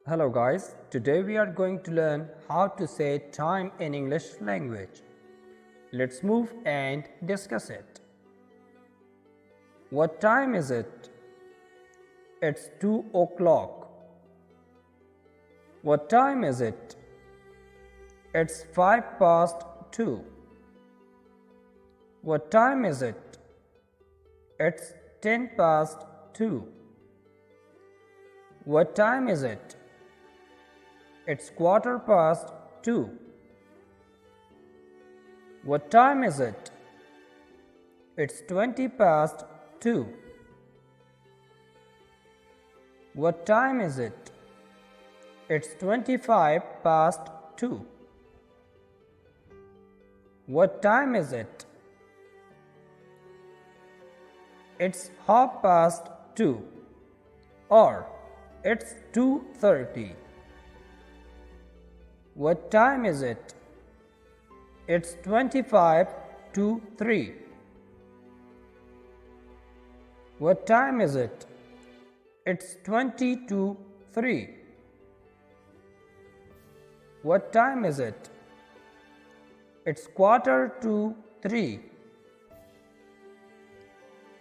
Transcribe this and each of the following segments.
Hello guys, today we are going to learn how to say time in English language. Let's move and discuss it. What time is it? It's 2 o'clock. What time is it? It's 5 past 2. What time is it? It's 10 past 2. What time is it? It's quarter past 2. What time is it? It's 20 past 2. What time is it? It's 25 past 2. What time is it? It's half past 2 or it's 2:30. What time is it? It's 25 to 3. What time is it? It's 20 to 3. What time is it? It's quarter to 3.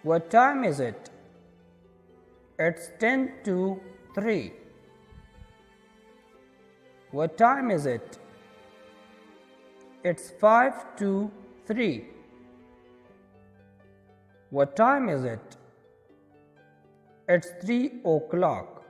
What time is it? It's 10 to 3. What time is it? It's 5 to 3. What time is it? It's 3 o'clock.